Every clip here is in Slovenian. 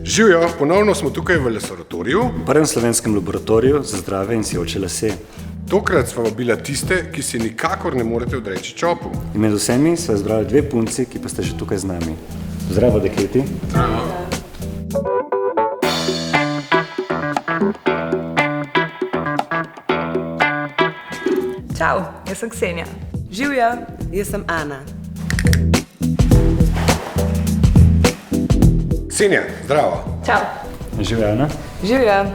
Živjo, ponovno smo tukaj v laboratoriju. Prvem slovenskem laboratoriju za zdrave in sijoče lase. Tokrat sva vabila tiste, ki si nikakor ne morete odreči čopu. In med vsemi sva izbrali dve punci, ki pa ste že tukaj z nami. Zdravo, dekleti. Zdravo. Čau, jaz sem Ksenija. Živjo, jaz sem Ana. Ksenija, zdravo. Čau. Živjo, Ana. Živjo.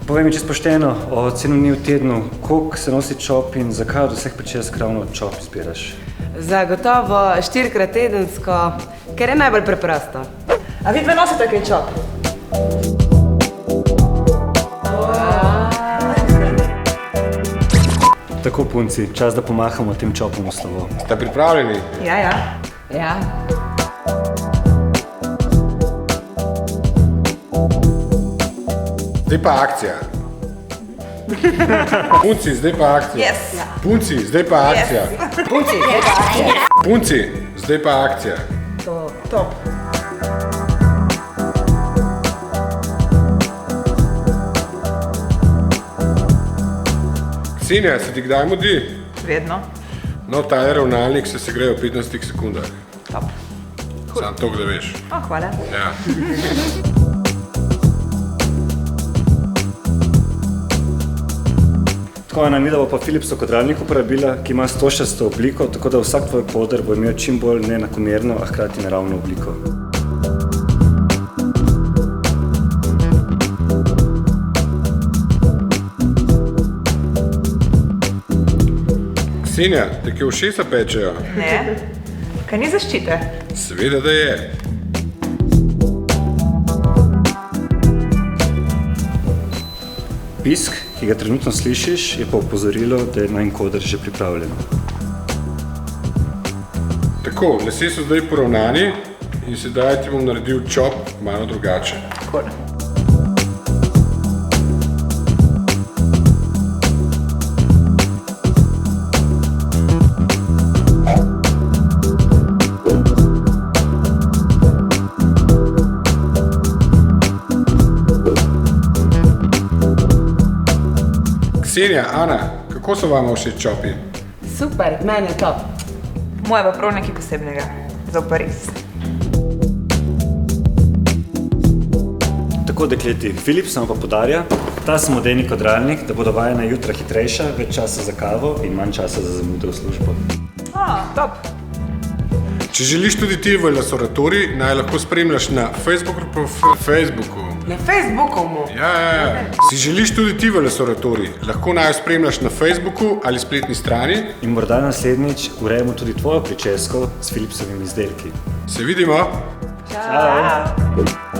Povej mi čisto pošteno, o celu dni v tednu, koliko se nosi čop in zakaj od vseh pričesk ravno čop izbiraš? Zagotovo 4-krat tedensko, ker je najbolj preprosto. A vi dve nosite kaj čop? Tako, punci, čas, da pomahamo tem čopom v slovo. Ste pripravljeni? Ja. Ja. Zdaj pa akcija. Punci, zdaj pa akcija. Yes. Punci, zdaj pa akcija. Punci, Punci, zdaj pa akcija. Top. Ksenija, se ti kdaj mudi? Vedno. No, ta je ravnalnik, se segreje v 15 sekundah. Top. Samo to, da veš. Hvala. Ja. Tako, Ana, midva bo pa Philipsov kodralnik uporabila, ki ima stožčasto obliko, tako da vsak tvoj koder bo imel čim bolj neenakomerno, a hkrati naravno obliko. Ksenija, te kje ušesa pečejo? Ne? Kaj ni zaščite? Seveda, da je. Pisk, ki ga trenutno slišiš, je pa opozorilo, da je najin koder že pripravljen. Tako, lasje so zdaj poravnani in sedaj ti bom naredil čop malo drugače. Cool. Ksenija, Ana, kako so vama všeč čopi? super, meni je top. Moje pa prav nekaj posebnega. Za v Pariz. Tako, dekleti, Philips nam pa podarja ta samodejni kodralnik, da bodo vajena jutra hitrejša, več časa za kavo in manj časa za zamude v službo. Top. Če želiš tudi ti v laboratorij, naj lahko spremljaš na Facebooku. Na Facebooku. Ja. Si želiš tudi ti v laboratorij, lahko naj jo spremljaš na Facebooku ali spletni strani. In morda naslednjič urejamo tudi tvojo pričesko s Philipsovimi izdelki. Se vidimo! Čau.